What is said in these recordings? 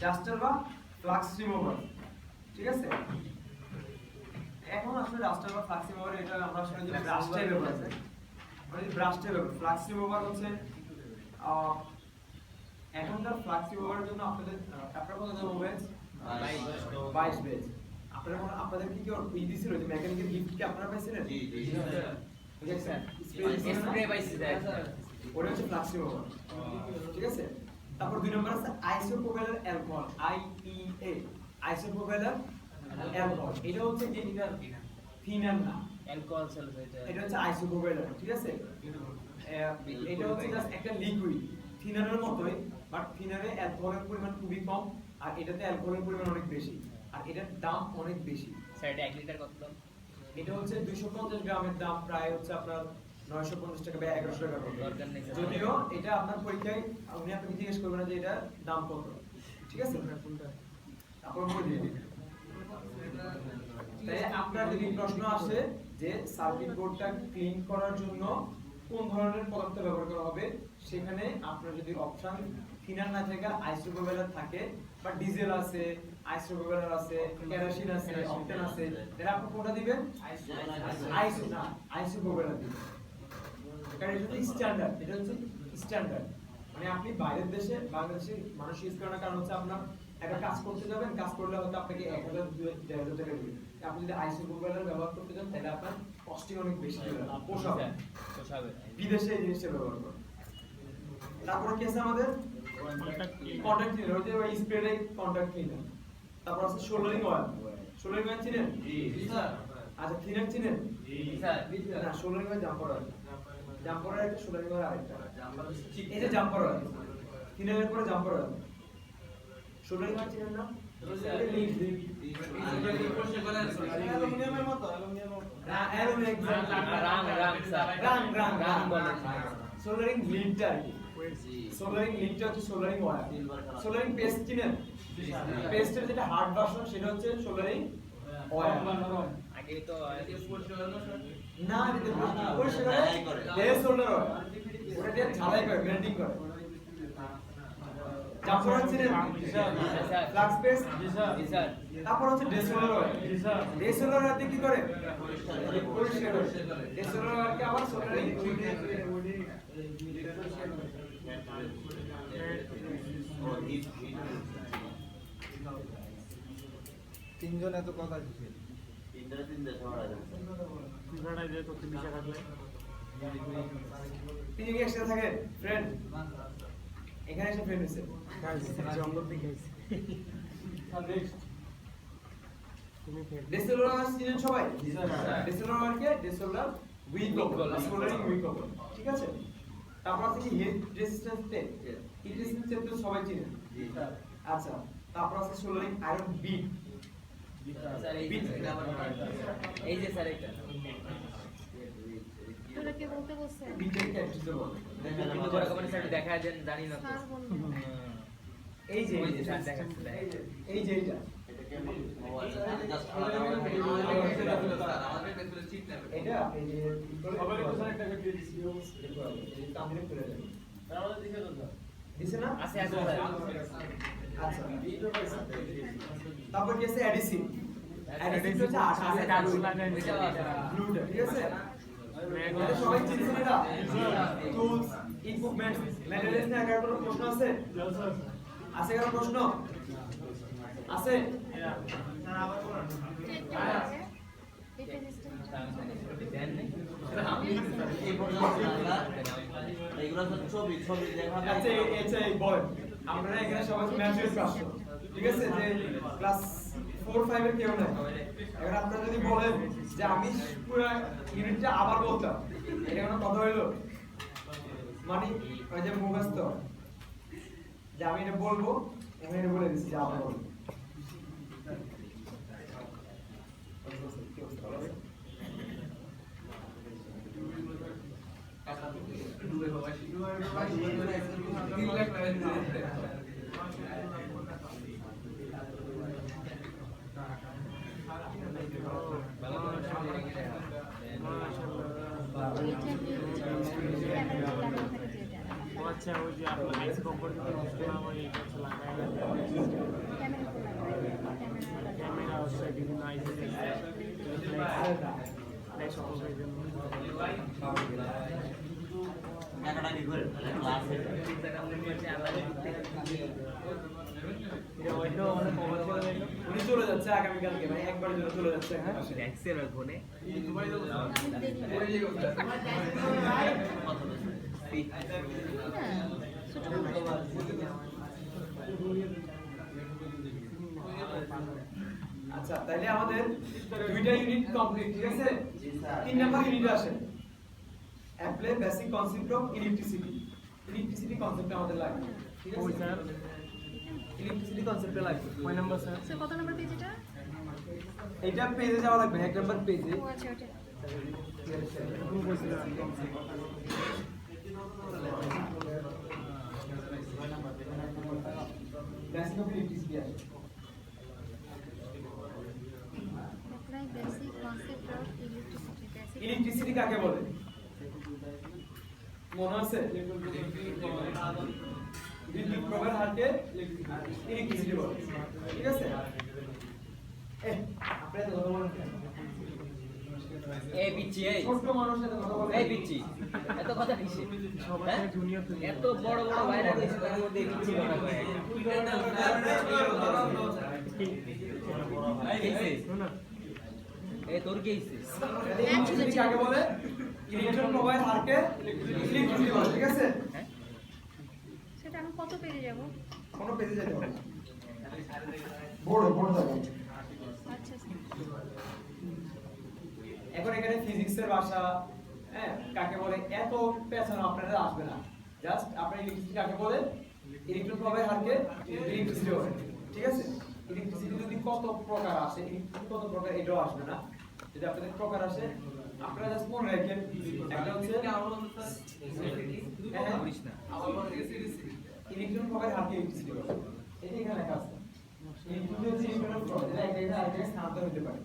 Duster বা flux remover, ঠিক আছে। এখন আসলে ডাস্টার বা ফ্লাক্স রিমুভার এটা আমরা আসলে যে ব্রাশটাই ব্যবহার করি, মানে ব্রাশটাই ব্যবহার। ফ্লাক্স রিমুভার হচ্ছে এখনকার ফ্লাক্স রিমুভারের জন্য আপনাদের আপনারা কত দেবো বেজ? 22 বেজ। আপনাদের কি কি দিছিল যে মেকানিক্যাল গিফট কি আপনারা পাইছিলেন? জি জি স্যার। ঠিক আছে স্প্রে পাইছি স্যার। ওটা হচ্ছে ফ্লাক্স রিমুভার, ঠিক আছে। তারপর দুই নম্বর আছে আইসোপ্রোপাইলার অ্যালকোহল, আইপিএ, আইসোপ্রোপাইলার অ্যালকোহল। এটা হচ্ছে কি থিনার না, অ্যালকোহল সালফেট, এটা হচ্ছে আইসোপ্রোপাইলার, ঠিক আছে। এটা হচ্ছে জাস্ট একটা লিকুইড থিনারের মতোই, বাট থিনারে অ্যালকোহলের পরিমাণ খুবই কম আর এটাতে অ্যালকোহলের পরিমাণ অনেক বেশি আর এটার দাম অনেক বেশি। স্যার এটা 1 লিটার কত দাম? এটা হচ্ছে 250 গ্রামের দাম প্রায় হচ্ছে আপনার 950 টাকা বা 1100 টাকা পড়বে। যদিও এটা আপনার পরীক্ষায় উনি আপনাকে জিজ্ঞেস করবেন যে এটা দাম কত, ঠিক আছে। তারপর বলি তাই আপনার যদি প্রশ্ন আসে যে সার্কিট বোর্ডটা ক্লিন করার জন্য কোন ধরনের পদার্থ ব্যবহার করা হবে, সেখানে আপনার যদি অপশন থিনার না থাকে আইসোপ্রোপাইলার থাকে বা ডিজেল আছে, আইসোপ্রোপাইলার আছে, কেরোসিন আছে, অকটেন আছে, তাহলে আপনি কোনটা দিবেন? আইসোপ্রোপাইলার দিবেন। কারণ এটা হচ্ছে স্ট্যান্ডার্ড, এটা হচ্ছে স্ট্যান্ডার্ড। মানে আপনি বাইরের দেশে বাংলাদেশের মানুষ ইউজ করে না, কারণ হচ্ছে আপনার একটা কাজ করতে যাবেন, কাজ করলে হয়তো আপনাকে 1000 2000 টাকা দিবে। আপনি যদি আইসোপ্রোপাইলার ব্যবহার করতে যান তাহলে আপনার কস্টিং অনেক বেশি হবে, পোষাবে বিদেশে এই জিনিসটা ব্যবহার করে। তারপর কি আছে আমাদের কন্টাক্ট ক্লিনার, ওই যে ওই স্প্রে কন্টাক্ট ক্লিনার। তারপর আছে সোলারিং অয়েল, সোলারিং অয়েল চিনেন? জি স্যার। আচ্ছা থিনার চিনেন? জি স্যার। না সোলারিং oil jumper oil, jumper oil একটা, সোলারিং অয়েল আরেকটা। এই যে জাম্পার অয়েল, থিনারের পরে জাম্পার অয়েল। সোলারিং অয়েল চিনেন না? অ্যালুমিনিয়ামের মতো, সোলারিং লিডটা আর কি। সোলারিং লিডটা হচ্ছে সোলারিং অয়েল। সোলারিং পেস্ট চিনেন? পেস্টের যেটা হার্ড ভার্সন সেটা হচ্ছে সোলারিং অয়েল। আগে তো না দিতে পরিষ্কার করে সোলার অয়েল, ওটা দিয়ে ঝালাই করে মেল্টিং করে। জাম্পার অয়েল চিনেন? Flux paste? জি স্যার। তারপর হচ্ছে ডেসোলার অয়েল। জি স্যার। ডেসোলার অয়েল কি করে? পরিষ্কার করে। ডেসোলার অয়েলকে আবার সোলারিং তিনজন এত কথা দিচ্ছে, তিনি কি একসাথে থাকেন ফ্রেন্ড? এখানে এসে ফ্রেন্ড হয়েছে ডেসোলার অয়েল চিনেন সবাই? ডেসোলার অয়েলকে ডেসোলার উইক সোলারিং উইক, ঠিক আছে। তারপর আছে কি heat resistance tape, heat resistance tape তো সবাই চিনেন? জি স্যার। আচ্ছা তারপর আছে সোলারিং আয়রন বিট, স্যার এই যে স্যার এটা তোরা কে বলতে বলছে? বিটের ক্যাপসুল বলে। কিন্তু বড় কোম্পানি স্যার দেখায় দেন জানি না তো। স্যার বলুন। এই যে ওই যে স্যার দেখাচ্ছিল এই যে এটা এটা এই যে সবাই তো স্যার একটা দিয়ে দিছি, এই তামিলে করে দেন। আমাদের দিকে তো স্যার দিছে না? আছে আছে স্যার। আচ্ছা তারপর কি আছে অ্যাডিসিভ, অ্যাডিসিভ হচ্ছে আঠা গ্লুটা, ঠিক আছে। এটা সবাই চিনেন এটা? টুলস, ইকুইপমেন্টস, ম্যাটেরিয়ালস নিয়ে আগে কোনো প্রশ্ন আছে? আছে কারো প্রশ্ন? আছে? স্যার আবার বলুন। দেন নেই আচ্ছা আচ্ছা বলেন আপনারা এখানে সবাই ম্যাথমেটিক্স ক্লাস, ঠিক আছে, যে ক্লাস 4 5 এর কেউ নাই। এবার আপনারা যদি বলেন যে আমি পুরো ইউনিটটা আবার বলতাম, এটা কোনো কথা হইলো? মানে ওই যে মুখস্থ যে আমি এটা বলবো, আমি এটা বলে দিচ্ছি যে আবার বলবো। আচ্ছা ওই যে আপনার আইস কম্পোর্ট উনি চলে যাচ্ছে আগামীকালকে, মানে একবারের জন্য চলে যাচ্ছে। হ্যাঁ দেখছেন ওর ফোনে আচ্ছা, তাহলে আমাদের দুইটা ইউনিট কমপ্লিট, ঠিক আছে? 3 নাম্বার ইউনিট আসে apply basic concept of electricity. Electricity concept আমাদের লাগবে, ঠিক আছে? ইলেকট্রিসিটি কনসেপ্টে লাগবে। কয় নাম্বার স্যার? স্যার কত নাম্বার পেজ এটা? এইটা পেজে যাওয়া লাগবে, 1 নাম্বার পেজে। ও আচ্ছা ওটা। বেসিক অফ ইলেকট্রিসিটি আসে। Apply basic concept of electricity. Basic electricity কাকে বলে মনে আছে? বিদ্যুৎ প্রবাহের হারকে ইলেকট্রিসিটি বলে, ঠিক আছে? আপনি তো কথা বলেন কেন? এই পিচ্ছি এই ছোট মানুষের সাথে কথা বলেন। এই পিচ্ছি এত কথা কিসে হ্যাঁ? এত বড় বড় বাইরে রয়েছে তার মধ্যে এই পিচ্ছি কথা কয় এই তোর কি হইছে ইলেকট্রিসিটি কাকে বলে? ইলেকট্রন প্রবাহের হারকে ইলেকট্রিসিটি বলে, ঠিক আছে? হ্যাঁ সেটা আমি কত পেজে যাব? কোনো পেজে যেতে হবে না, বোর্ড যাবে। আচ্ছা স্যার। এখন এখানে ফিজিক্সের ভাষা, হ্যাঁ, কাকে বলে এত পেছানো আপনারা আসবে না। জাস্ট আপনার ইলেকট্রিসিটি কাকে বলে, ইলেকট্রন প্রবাহের হারকে ইলেকট্রিসিটি বলে, ঠিক আছে? ইলেকট্রিসিটি যদি কত প্রকার আসে, ইলেকট্রিসিটি কত প্রকার এটাও আসবে না। যদি আপনাদের প্রকার আসে আপনারা জাস্ট মনে রাখেন, একটা হচ্ছে হ্যাঁ, করিস না ইলেকট্রন প্রবাহের হারকে ইলেকট্রিসিটি বলে। এটা এখানে লেখা আছে। ইলেকট্রন হচ্ছে ইলেকট্রনের প্রবাহ, যেটা এক জায়গা থেকে আরেক জায়গায় স্থানান্তর হতে পারে।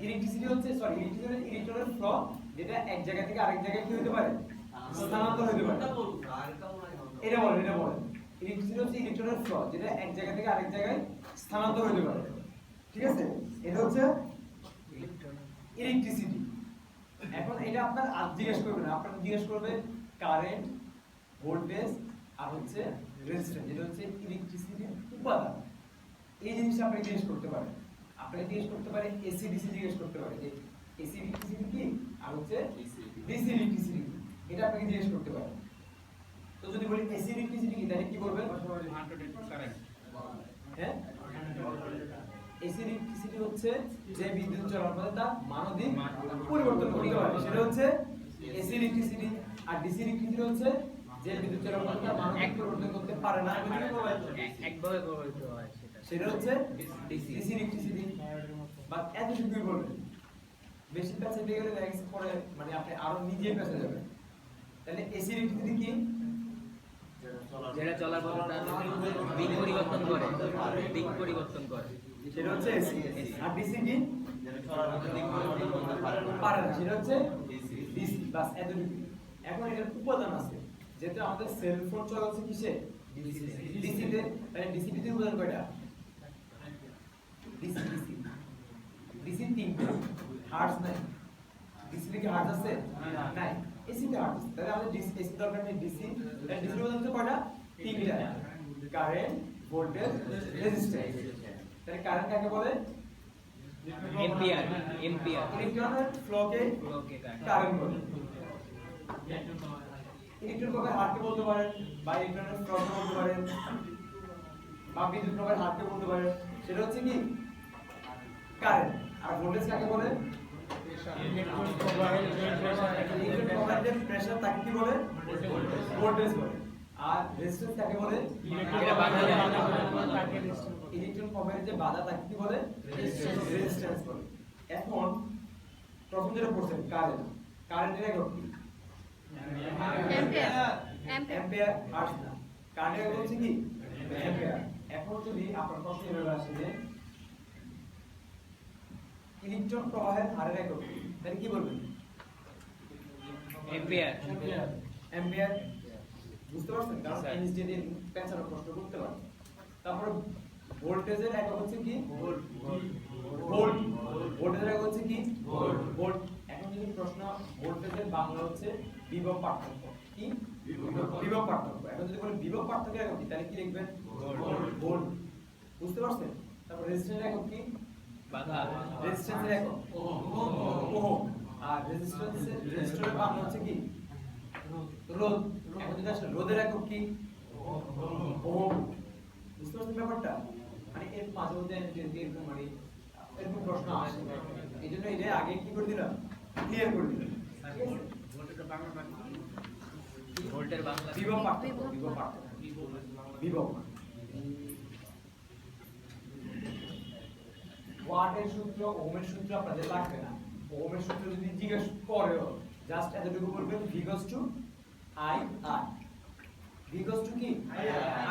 ইলেকট্রিসিটি হচ্ছে ইলেকট্রনের ফ্লো, যেটা এক জায়গা থেকে আরেক জায়গায় কি হতে পারে, স্থানান্তর হতে পারে। এটা বলেন ইলেকট্রিসিটি হচ্ছে ইলেকট্রনের ফ্লো, যেটা এক জায়গা থেকে আরেক জায়গায় স্থানান্তর হতে পারে, ঠিক আছে? এটা হচ্ছে ইলেকট্রিসিটি। এখন এটা আপনার আজ জিজ্ঞেস করবে না, আপনার জিজ্ঞেস করবে কারেন্ট, ভোল্টেজ আর হচ্ছে রেজিস্ট্যান্স, যেটা হচ্ছে ইলেকট্রিসিটির উপাদান। এই জিনিসটা আপনি জিজ্ঞেস করতে পারেন। আপনাকে জিজ্ঞেস করতে পারে এসি ডিসি, জিজ্ঞেস করতে পারে যে এসি ইলেকট্রিসিটি কি আর হচ্ছে ডিসি ইলেকট্রিসিটি, এটা আপনাকে জিজ্ঞেস করতে পারে। তো যদি বলি এসি ইলেকট্রিসিটি কি, তাহলে কি বলবেন? হ্যাঁ, এসি ইলেকট্রিসিটি হচ্ছে যে বিদ্যুৎ চলার পথে তার মানদিক পরিবর্তন করতে পারে, সেটা হচ্ছে এসি ইলেকট্রিসিটি। আর ডিসি ইলেকট্রিসিটি হচ্ছে যে বিদ্যুৎ চলার পথে তার মানদিক পরিবর্তন করতে পারে না, একভাবে প্রভাবিত হয় সেটা হচ্ছে ডিসি ইলেকট্রিসিটি। বা এতটুকুই বলবেন, বেশি পেঁচাতে গেলে দেখা গেছে পরে মানে আপনি আরো নিজে পেঁচে যাবেন। তাহলে এসি ইলেকট্রিসিটি কি? যেটা চলার পথে তার দিক পরিবর্তন করে সেটা হচ্ছে এসি। আর ডিসি কি? পারে না, সেটা হচ্ছে ডিসি। বাস এতটুকু। এখন এর উপাদান আছে, যেটা আমাদের সেল ফোন চলে হচ্ছে কিসে, ডিসিতে। তাহলে ডিসিতে উপাদান কয়টা? ডিসি 3টা। হার্টজ নাই। ডিসিতে কি হার্টজ আছে? নাই। এসিতে হার্টজ আছে। তাহলে আমাদের ডিসি এসি দরকার নেই। ডিসি, তাহলে ডিসি উপাদান হচ্ছে কয়টা? 3টা। Current, voltage, resistance. তাহলে কারেন্ট কাকে বলে? এম্পিয়ার ইলেকট্রনের ফ্লোকে কারেন্ট বলে। ইলেকট্রন প্রবাহের হারকে বলতে পারেন, বা ইলেকট্রনের ফ্লোকে বলতে পারেন, বা বিদ্যুৎ প্রবাহের হারকে বলতে পারেন। সেটা হচ্ছে কি? কারেন্ট। আর ভোল্টেজ কাকে বলে? ইলেকট্রন প্রবাহের যে প্রেসার তাকে কি বলে? ভোল্টেজ বলে। আর রেজিস্ট্যান্স কাকে বলে? ইলেকট্রন প্রবাহের যে বাধা তাকে কি বলে? রেজিস্ট্যান্স বলে। এখন প্রথম যেটা পড়ছেন কারেন্টের একক কি? অ্যাম্পিয়ার, হার্টজ না। কারেন্টের একক হচ্ছে কি? অ্যাম্পিয়ার। এখন যদি আপনার প্রশ্ন এভাবে আসে যে ইলেকট্রন প্রবাহের হারের একক কি, তাহলে কি বলবেন? অ্যাম্পিয়ার। বুঝতে পারছেন? কারণ এনএসডি দিয়ে পেঁচানোর প্রশ্ন করতে পারে। তারপর ভোল্টেজের একক হচ্ছে কি ভোল্ট ভোল্টেজের একক হচ্ছে কি ভোল্ট এখন যদি প্রশ্ন ভোল্টেজের বাংলা হচ্ছে বিভব পার্থক্য কি বিভব পার্থক্য এখন যদি বলে বিভব পার্থক্য একক কি তাহলে কি লিখবেন ভোল্ট বুঝতে পারছেন তারপর রেজিস্ট্যান্সের একক কি বাধা রেজিস্ট্যান্সের একক ওহম আর রেজিস্টরের বাংলা হচ্ছে কি রোধ এখন যদি আসলে রোধের একক কি ওহম বুঝতে পারছেন ব্যাপারটা মানে এর মাঝে মধ্যে এরকম মানে এরকম প্রশ্ন আসে এই জন্য এটা আগে কি করে দিলাম ক্লিয়ার করে দিলাম ভোল্টের বাংলা বিভব পার্থক্য বিভব ওয়াটের সূত্র ওহমের সূত্র আপনাদের লাগবে না ওহমের সূত্র যদি জিজ্ঞেস করেও জাস্ট এতটুকু বলবেন v equals to i r v equals to কি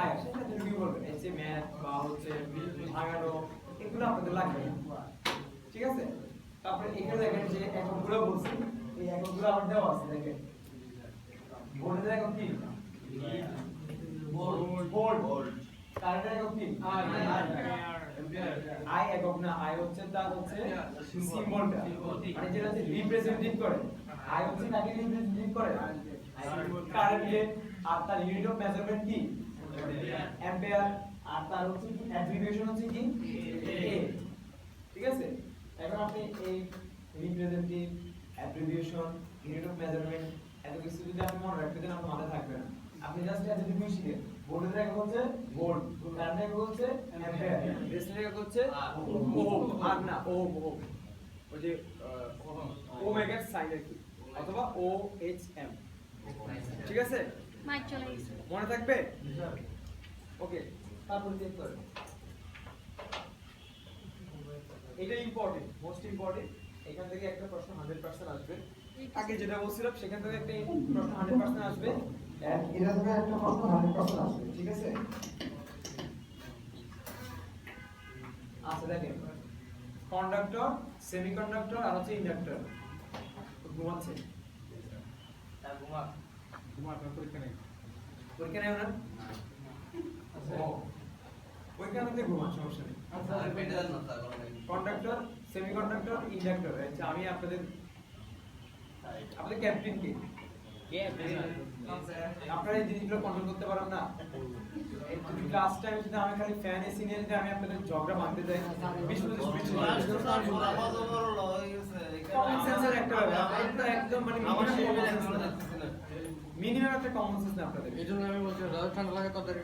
i সেটা এতটুকু বলবেন এই যে ম্যাথ বা হচ্ছে ভাঙানো এগুলো আপনাদের লাগবে না ঠিক আছে তারপরে এখানে দেখেন যে এককগুলো বলছি এই এককগুলো আমার দেওয়া আছে দেখেন ভোল্টেজের একক কি ভোল্ট কারেন্টের একক কি আই একক না আই হচ্ছে তার হচ্ছে সিম্বলটা মানে যেটা হচ্ছে রিপ্রেজেন্টেটিভ করে আই হচ্ছে কাকে রিপ্রেজেন্টেটিভ করে কারেন্টকে আর তার ইউনিট অফ মেজারমেন্ট কি অ্যাম্পিয়ার আর তার হচ্ছে কি অ্যাব্রিভিয়েশন হচ্ছে কি এ ঠিক আছে এখন আপনি এই representative abbreviation unit of measurement এত কিছু যদি আপনি মনে রাখতে দেন আপনার মাথায় থাকবে না আপনি জাস্ট এতটুকু শিখেন ভোল্টেজের একক হচ্ছে ভোল্ট কারেন্টের একক হচ্ছে অ্যাম্পিয়ার রেজিস্ট্যান্সের একক হচ্ছে ওহম আর না ওহম ওই যে ওমেগার সাইন আর কি অথবা ও এইচ এম ঠিক আছে মাইক চলে গেছে মনে থাকবে ওকে তারপর চেক করেন এটা ইম্পর্টেন্ট মোস্ট ইম্পর্টেন্ট এখান থেকে একটা প্রশ্ন 100% আসবে আগে যেটা বলছিলাম সেখান থেকে একটা প্রশ্ন 100% আসবে এন্ড এটা থেকে একটা প্রশ্ন 100% আসবে ঠিক আছে আচ্ছা দেখেন কন্ডাক্টর সেমিকন্ডাক্টর আর হচ্ছে ইন্ডাক্টর ঘুমাচ্ছে তার ঘুমা পরীক্ষা নেই না পরীক্ষা নিতে ঘুমান সমস্যা নেই কন্ডাক্টর সেমিকন্ডাক্টর ইন্ডাক্টর আচ্ছা আমি আপনাদের ক্যাপ্টেন কে আপনারা এই জিনিসগুলো কন্ট্রোল করতে পারেন না এই যদি ক্লাস টাইমে যদি আমি খালি ফ্যান এসি নিয়ে যদি আমি আপনাদের ঝগড়া ভাঙতে যাই 20-25 কমন সেন্সের একটা ব্যাপার এটা একদম মানে মিনিমাম একটা কমন সেন্স না আপনাদের এইজন্য আমি বলছি ঠান্ডা লাগে তাদের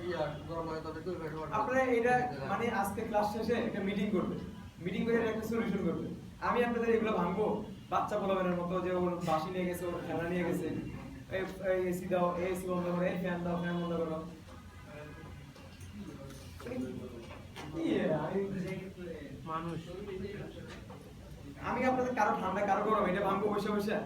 গরম লাগে তাদের কি আপনারা এটা মানে আজকে ক্লাস শেষে একটা মিটিং করবে মিটিং করে একটা সলিউশন করবে আমি আপনাদের এগুলো ভাঙবো বাচ্চা বলাবেনের মতো যে ওর বাসি নিয়ে গেছে ওর খেলা নিয়ে গেছে এই এসি দাও এসি বন্ধ করো এই ফ্যান দাও ফ্যান বন্ধ করো মানুষ আমি আপনাদের কারো ঠান্ডা কারো গরম এটা ভাঙবো বসে বসে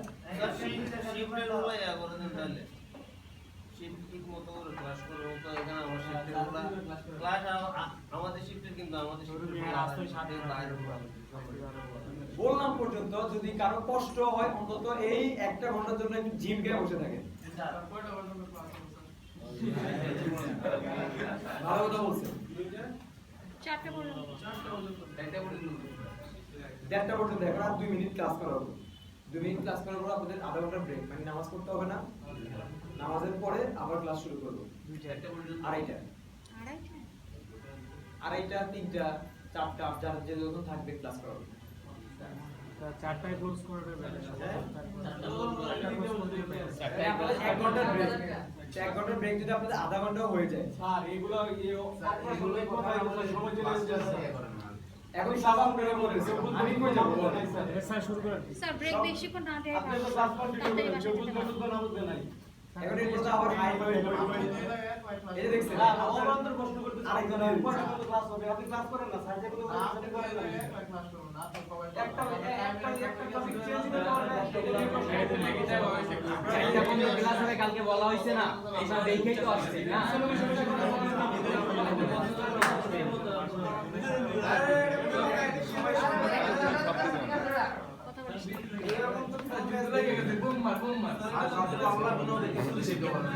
বললাম পর্যন্ত যদি কারো কষ্ট হয় অন্তত এই একটা ঘন্টার জন্য একটু জিম গিয়ে বসে থাকে ভালো কথা বলছে 4টা পর্যন্ত 1:30 পর্যন্ত এখন আর 2 মিনিট ক্লাস করা হবে 2 মিনিট ক্লাস করার পর আপনাদের আধা ঘন্টা ব্রেক মানে নামাজ পড়তে হবে না নামাজের পরে আবার ক্লাস শুরু করব 2:30 আড়াইটা 3টা 4টা যার যে যখন থাকবে ক্লাস করা হবে 4টায় ক্লোজ করে দেবে 1 ঘন্টার ব্রেক 1 ঘন্টার ব্রেক যদি আপনাদের আধা ঘন্টা হয়ে যায় স্যার এগুলো কথা সময় চলে যাচ্ছে এখন সব আপনারা বলেছে আমি কই যাব স্যার শুরু করেন স্যার ব্রেক বেশিক্ষণ না দেয় আপনি তো ক্লাস কন্টিনিউ করেন কেউ বুঝতে না বুঝতে নাই এখন এই কথা আবার হাই হয়ে এই দেখছেন অবান্তর প্রশ্ন করতে আরেকজনের ক্লাস হবে আপনি ক্লাস করেন না স্যার যেগুলো আপনি করেন না ক্লাস করুন না তো সবাই একটা টপিক চেঞ্জ করে ক্লাস হবে কালকে বলা হইছে না এইসব দেখেই তো আসছে না কথা বলিস না। এরকম তো ফ্রাঞ্চাইজ লাগে গেছে বুম মার আর সব তো আমরা কোনো দেখে শুনে শিখতে পারবো না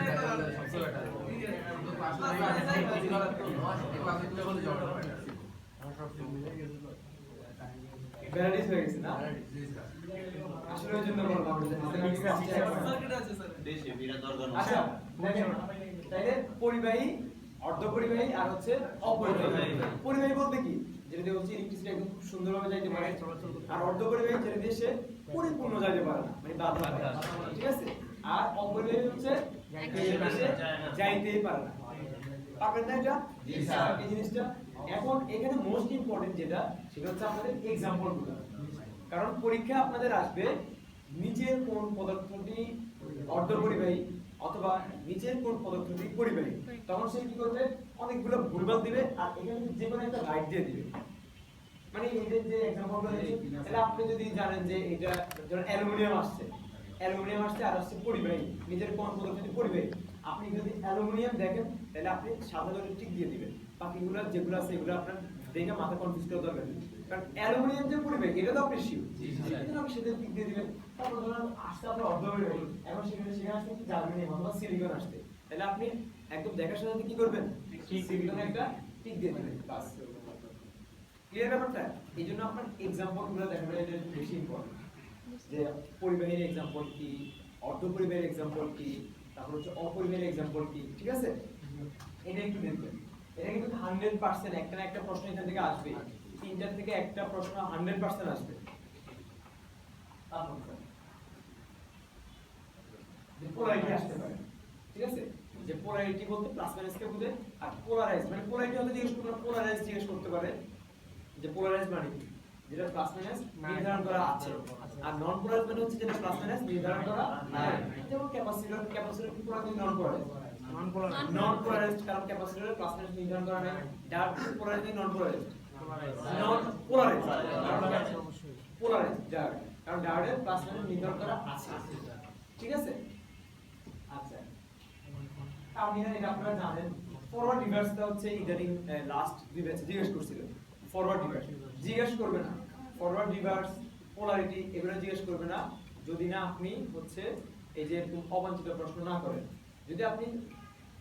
ভ্যারাইটিস হয়ে গেছে না আসলে ওই জন্য বললাম যে দেশে বিরাট দরকার আচ্ছা দেখেন তাইলে পরিবাহী অর্ধপরিবাহী আর হচ্ছে অপরিবাহী পরিবাহী বলতে কি যেটা দিয়ে হচ্ছে ইলেকট্রিসিটি একদম খুব সুন্দরভাবে যাইতে পারে আর অর্ধপরিবাহী যেটা দিয়ে সে পরিপূর্ণ যাইতে পারে না মানে বাধা পায় ঠিক আছে আর অপরিবাহী হচ্ছে যাইতেই পারে না পারবেন না এটা জি স্যার এই জিনিসটা এখন এখানে মোস্ট ইম্পর্টেন্ট যেটা সেটা হচ্ছে আপনাদের এক্সাম্পল গুলো কারণ পরীক্ষা আপনাদের আসবে নিচের কোন পদার্থটি অর্ধপরিবাহী অথবা নিচের কোন পদার্থটি পরিবাহী তখন সে কি করবে অনেকগুলো ভুলভাল দিবে আর এখানে যে কোনো একটা রাইট দিয়ে দিবে মানে এই যে এক্সাম্পলটা দিয়েছি তাহলে আপনি যদি জানেন যে এটা যেমন অ্যালুমিনিয়াম আসছে আর আসছে পরিবাহী নিচের কোন পদার্থটি পরিবাহী আপনি যদি অ্যালুমিনিয়াম দেখেন তাহলে আপনি সাদা টিক দিয়ে দিবেন বাকিগুলো যেগুলো আছে এগুলো আপনার দেখে মাথা কনফিউজ করা দরকার নেই কারণ অ্যালুমিনিয়াম যে পরিবাহী এটা তো আপনি শিওর সেজন্য আপনি সেটা টিক দিয়ে দিবেন তারপর ধরুন আসছে আপনার অর্ধপরিবাহী এখন সেখানে আসছে কি জার্মানিয়াম অথবা সিলিকন আসছে তাহলে আপনি একদম দেখার সাথে কি করবেন সিলিকনে একটা টিক দিয়ে দিবেন বাস ক্লিয়ার ব্যাপারটা এইজন্য আপনার एग्जांपल গুলো দেখানো এটা বেশি ইম্পর্টেন্ট যে পরিবাহীর एग्जांपल কি অর্ধপরিবাহীর एग्जांपल কি তারপর হচ্ছে অপরিবাহীর एग्जांपल কি ঠিক আছে এটা একটু দেখবেন এটা কিন্তু 100% একটা না একটা প্রশ্ন এখান থেকে আসবে তিনটার থেকে একটা প্রশ্ন 100% আসবে তারপর যে পোলারিটি আসতে পারে ঠিক আছে যে পোলারিটি বলতে প্লাস মাইনাস কে বোঝায় আর পোলারাইজ মানে পোলারিটি হতে জিজ্ঞেস করতে পোলারাইজ জিজ্ঞেস করতে পারে যে পোলারাইজ মানে কি যেটা প্লাস মাইনাস নির্ধারণ করা আছে আর নন পোলারাইজ মানে হচ্ছে যেটা প্লাস মাইনাস নির্ধারণ করা নাই যেমন ক্যাপাসিটর কি পুরো নন পোলারাইজ নন পোলারাইজ কারণ ক্যাপাসিটরের প্লাস মাইনাস নির্ধারণ করা নাই ডার্ক পোলারাইজ নন পোলারাইজ নন পোলারাইজ পোলারাইজ ডার্ক কারণ ডার্কের প্লাস মাইনাস নির্ধারণ করা আছে ঠিক আছে আচ্ছা আপনি এটা আপনারা জানেন ফরওয়ার্ড রিভার্সটা হচ্ছে ইদানিং লাস্ট দুই ব্যাচে জিজ্ঞেস করছিল ফরওয়ার্ড রিভার্স জিজ্ঞেস করবে না ফরওয়ার্ড রিভার্স পোলারিটি এগুলো জিজ্ঞেস করবে না যদি না আপনি হচ্ছে এই যে এরকম অবাঞ্ছিত প্রশ্ন না করেন যদি আপনি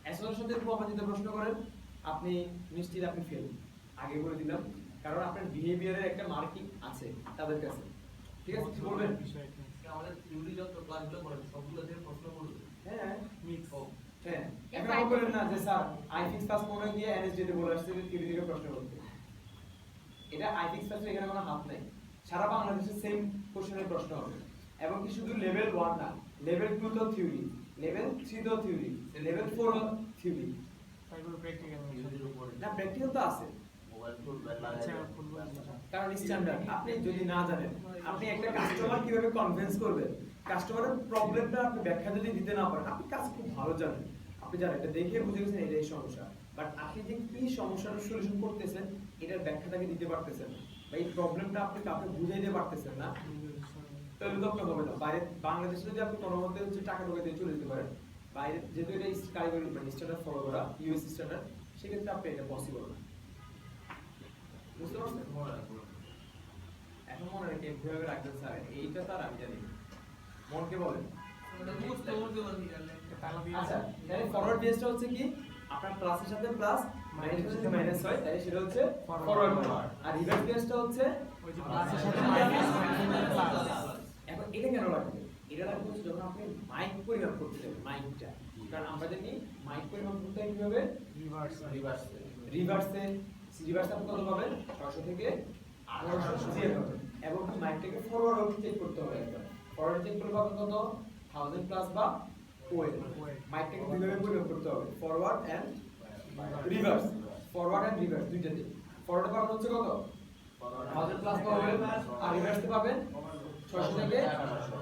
অ্যাসোসিয়েশনের সাথে এরকম অবাঞ্ছিত প্রশ্ন করেন আপনি নিশ্চিত আপনি ফেল আগে বলে দিলাম কারণ আপনার বিহেভিয়ারের একটা মার্কিং আছে তাদের কাছে ঠিক আছে কি বলবেন আমাদের থিওরি যত ক্লাসগুলো করেন সবগুলো থেকে প্রশ্ন করবে হ্যাঁ মিক্স হ্যাঁ এখন বলেন না যে স্যার আইফিক্স পাস মনে গিয়ে এনএসডি তে বলে আসছে যে থিওরি থেকে প্রশ্ন করতে এটা আইফিক্স পাসে এখানে কোনো হাত নাই সারা বাংলাদেশে সেম কোশ্চেনের প্রশ্ন হবে এবং কি শুধু লেভেল 1 না লেভেল 2 তো থিওরি লেভেল 3 তো থিওরি লেভেল 4 ও থিওরি তারপর প্র্যাকটিক্যাল থিওরির উপরে না প্র্যাকটিক্যাল তো আছে মোবাইল ফোন লাগায় কারণ স্ট্যান্ডার্ড আপনি যদি না জানেন আপনি একটা কাস্টমার কিভাবে কনভিন্স করবেন কাস্টমারের প্রবলেমটা আপনি ব্যাখ্যা যদি দিতে না পারেন আপনি কাজ খুব ভালো জানেন আপনি জানেন এটা দেখে বুঝে গেছেন এটাই সমস্যা বাট আপনি যে কি সমস্যার সলিউশন করতেছেন এটার ব্যাখ্যাটাকে দিতে পারতেছেন বা এই প্রবলেমটা আপনি কাউকে বুঝাইতে পারতেছেন না তাহলে তো আপনার হবে না বাইরে বাংলাদেশে যদি আপনি কোনো মধ্যে হচ্ছে টাকা ঢোকা দিয়ে চলে যেতে পারেন বাইরে যেহেতু এটা কারিগরি মানে স্ট্যান্ডার্ড ফলো করা ইউএস স্ট্যান্ডার্ড সেক্ষেত্রে আপনি এটা পসিবল না বুঝতে পারছেন এখন মনে রেখে কিভাবে রাখবেন স্যার এইটা তার আমি জানি মনকে বলেন আচ্ছা তাহলে ফরওয়ার্ড বেসটা হচ্ছে কি আপনার প্লাসের সাথে প্লাস মাইনাসের সাথে মাইনাস হয় তাহলে সেটা হচ্ছে ফরওয়ার্ড আর রিভার্স বেসটা হচ্ছে ওই যে প্লাসের সাথে মাইনাস এখন এটা কেন লাগবে এটা লাগবে হচ্ছে যখন আপনি মাইক পরিমাপ করতে যাবেন মাইকটা কারণ আমরা জানি মাইক পরিমাপ করতে হয় কিভাবে রিভার্সে রিভার্সে আপনি কত পাবেন 600 থেকে 1800 দিয়ে পাবেন এবং মাইকটাকে ফরওয়ার্ড চেক করতে হবে একবার ফরওয়ার্ড চেক করলে পাবেন কত 1000 প্লাস বা ওয়েল মাইকটাকে দুইভাবে পরিমাপ করতে হবে ফরওয়ার্ড এন্ড রিভার্স দুইটাতে ফরওয়ার্ডে পাবেন হচ্ছে কত 1000 প্লাস বা ওয়েল আর রিভার্সে পাবেন 600 থেকে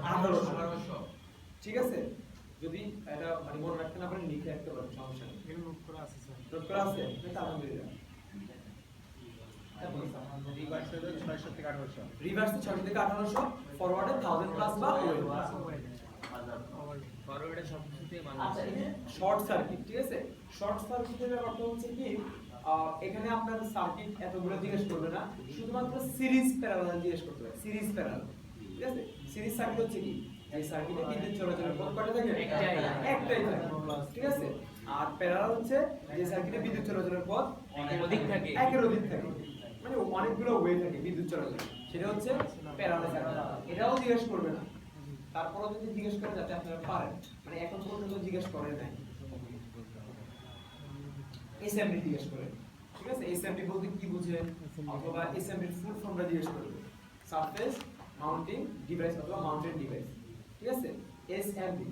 1800 ঠিক আছে যদি এটা মানে মনে রাখতে না পারেন লিখে রাখতে পারেন সমস্যা নেই এর নোট করা আছে স্যার নোট করা আছে আলহামদুলিল্লাহ রিভার্সে 600 থেকে 1800 রিভার্সে 600 থেকে 1800 ফরওয়ার্ডে 1000 প্লাস বা ওয়েল ফরওয়ার্ডে সবকিছুতেই আচ্ছা এই যে শর্ট সার্কিট ঠিক আছে শর্ট সার্কিটের ব্যাপারটা হচ্ছে কি এখানে আপনার সার্কিট এতগুলো জিজ্ঞেস করবে না শুধুমাত্র সিরিজ প্যারালাল জিজ্ঞেস করতে হবে সিরিজ প্যারালাল ঠিক আছে সিরিজ সার্কিট হচ্ছে কি এই সার্কিটে বিদ্যুৎ চলাচলের পথ কয়টা থাকে একটাই থাকে ঠিক আছে আর প্যারালাল হচ্ছে যে সার্কিটে বিদ্যুৎ চলাচলের পথ অধিক থাকে একের অধিক থাকে মানে অনেকগুলো ওয়ে থাকে বিদ্যুৎ চলাচল, সেটা হচ্ছে প্যারামিটার। এটাও জিজ্ঞেস করবে না, তারপরও যদি জিজ্ঞেস করে যাতে আপনারা পারেন, মানে এখন পর্যন্ত জিজ্ঞেস করে নাই। এসএমডি জিজ্ঞেস করে, ঠিক আছে? এসএমডি বলতে কি বুঝে, অথবা এসএমডির ফুল ফর্মটা জিজ্ঞেস করবে, সারফেস মাউন্টিং ডিভাইস অথবা মাউন্টেড ডিভাইস, ঠিক আছে? এসএমডি।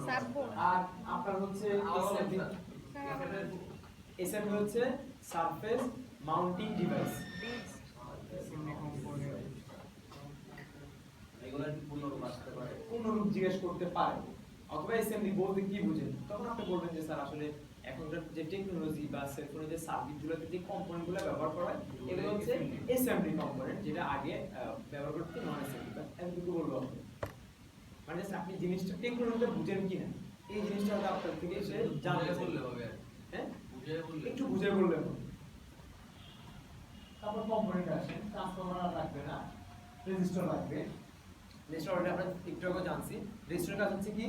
সাববোর্ড। আর আপনার হচ্ছে এসএমডি, এসএমডি হচ্ছে সারফেস মাউন্টিং ডিভাইস। পূর্ণরূপ জিজ্ঞেস করতে পারে, অথবা এসএমডি বলতে কি বুঝেন, তখন আপনি বলবেন যে স্যার আসলে এখনকার যে টেকনোলজি বা সেলফোনের যে সার্কিটগুলোতে যে কম্পোনেন্টগুলো ব্যবহার করা হয় এগুলো হচ্ছে এসএমডি কম্পোনেন্ট, যেটা আগে ব্যবহার করতে নন এসএমডি। বাট এতটুকু বলবো আপনি, মানে জাস্ট আপনি জিনিসটা টেকনোলজিটা বুঝেন কিনা, এই জিনিসটা হয়তো আপনার থেকে সে জানতে বললে হবে। হ্যাঁ, একটু বুঝে বললে হবে। তারপর কম্পোনেন্ট আসে, ট্রান্সফরমার লাগবে না, রেজিস্টার লাগবে। রেজিস্টারটা আমরা একটু আগে জানছি, রেজিস্টারের কাজ হচ্ছে কি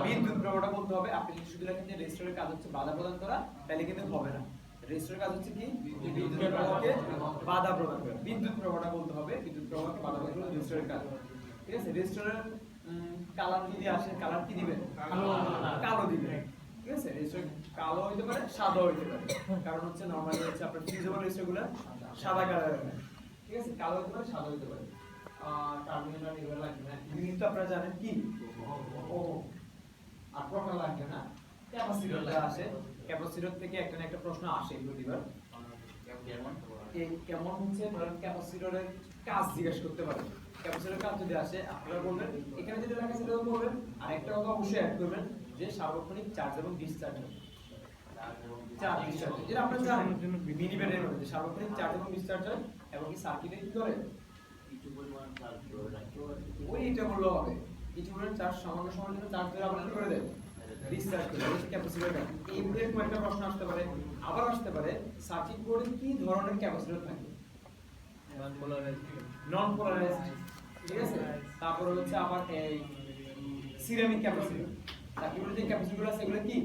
বিদ্যুৎ প্রবাহটা বলতে হবে। আপনি যদি শুধু লেখেন যে রেজিস্টারের কাজ হচ্ছে বাধা প্রদান করা, তাহলে কিন্তু হবে না। রেজিস্টারের কাজ হচ্ছে কি বিদ্যুৎ প্রবাহকে বাধা প্রদান করা, বিদ্যুৎ প্রবাহটা বলতে হবে, বিদ্যুৎ প্রবাহকে বাধা প্রদান করা রেজিস্টারের কাজ, ঠিক আছে? রেজিস্টারের কালার যদি আসে, কালার কি দিবেন? কালো দিবেন, ঠিক আছে? রেজিস্টার কালো হইতে পারে, সাদা হইতে পারে, কারণ হচ্ছে নরমালি হচ্ছে আপনার ফিউজেবল রেজিস্টারগুলো সাদা কালারের হয়, ঠিক আছে? কালো হইতে পারে, সাদা হইতে পারে। টার্মিনাল এগুলো লাগবে না, ইউনিট তো আপনারা জানেন কি ও, আর প্রকার লাগবে না। ক্যাপাসিটরটা আসে, ক্যাপাসিটর থেকে একটা না একটা প্রশ্ন আসে প্রতিবার। এই কেমন হচ্ছে ধরেন ক্যাপাসিটরের কাজ জিজ্ঞেস করতে পারে, ক্যাপাসিটরের কাজ যদি আসে আপনারা বলবেন, এখানে যেটা লেখা আছে সেটাও বলবেন, আর একটা কথা অবশ্যই অ্যাড করবেন যে সার্বক্ষণিক চার্জ এবং ডিসচার্জ হবে। চার্জ ডিসচার্জ যেটা আপনারা জানেন মিনি ব্যাটারির মধ্যে সার্বক্ষণিক চার্জ এবং ডিসচার্জ হয়, এবং কি সার্কিটে কি করে কিছু পরিমাণ চার্জ ধরে রাখে, ওই এটা বললো হবে কিছু পরিমাণ চার্জ সামান্য সময়ের জন্য চার্জ ধরে আবার কি করে দেয়, ডিসচার্জ করে দেয় ক্যাপাসিটরটা। এই এরকম একটা প্রশ্ন আসতে পারে। আবার আসতে পারে সার্কিট বোর্ডে কি ধরনের ক্যাপাসিটর থাকে, নন পোলারাইজড, ঠিক আছে? তারপর হচ্ছে আবার এই সিরামিক ক্যাপাসিটর, সার্কিট বোর্ডে যে ক্যাপাসিটর আছে এগুলো কি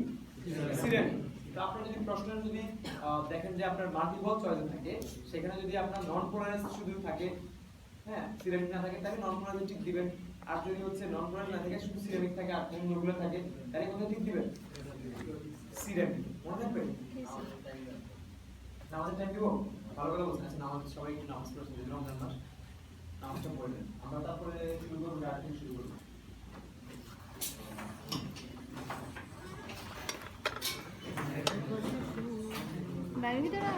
সিরামিক। তো আপনারা যদি প্রশ্ন যদি দেখেন যে আপনার মাল্টিপল চয়েস থাকে, সেখানে যদি আপনার নন পোলারাইজড শুধু থাকে, হ্যাঁ সিরামিক না থাকে, তাহলে নন পোলারাইজড ঠিক দিবেন। আর যদি হচ্ছে নন পোলারাইজড না থাকে, শুধু সিরামিক থাকে আর অন্যগুলো থাকে, তাহলে কোথায় ঠিক দিবেন? সিরামিক। মনে থাকবে? নামাজের টাইম দিব? ভালো করে বলছেন। আচ্ছা, নামাজ সবাই একটু নামাজ পড়ে শুরু, রমজান মাস নামাজটা পড়লেন, আমরা তারপরে শুরু করবো, রাত থেকে শুরু করবো। ব্যাগের ভিতরে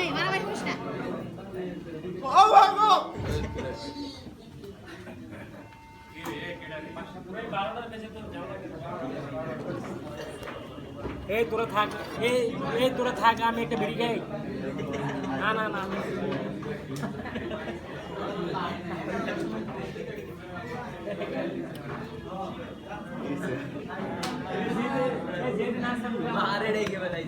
এই মারামারি করিস না। এই তোরা থাক, এই তোরা থাক, আমি একটা বিড়ি খাই। না না না, मारे रे के बताई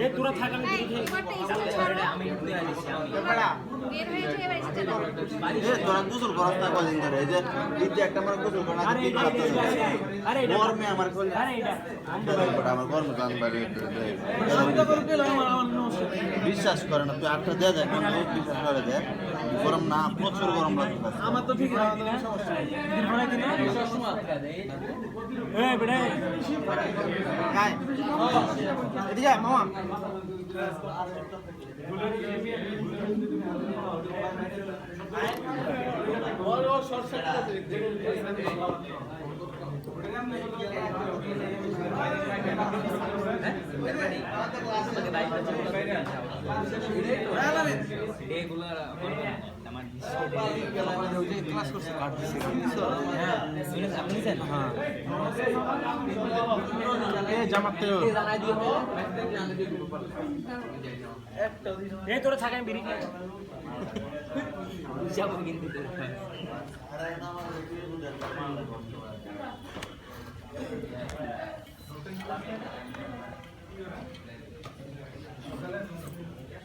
এই তোরা থাক, আমি এই বিড়ি খাই। এবারটা স্কুল ছাড়ো। আমি উঠে আইছি আমি বের হয়েছে, এবার এসে চলো। তোরা গোসল করাস না কদিন ধরে, এই যে ঈদে একটা আমার গোসল করা আরে এটা, আরে এটা, গরমে আমার আরে এটা আমার গরমে কান বাইরে বিশ্বাস করে না, তুই আটটা দেয়া যায় কোন বিশ্বাস করে দেয়, গরম না প্রচুর গরম লাগে। আমার তো ঠিক আছে না, সমস্যা নাই। দিন ভরা দিনে চশমা আটকা দেই এই বেটা গায় এদিকে মামা এগুলা আমার ক্লাস করছে কার্ড দিছে হ্যাঁ আপনি নিছেন হ্যাঁ জামাতে জানাই দিও এই তোরা থাক আমি বিড়ি খাই যাবো কিন্তু আরে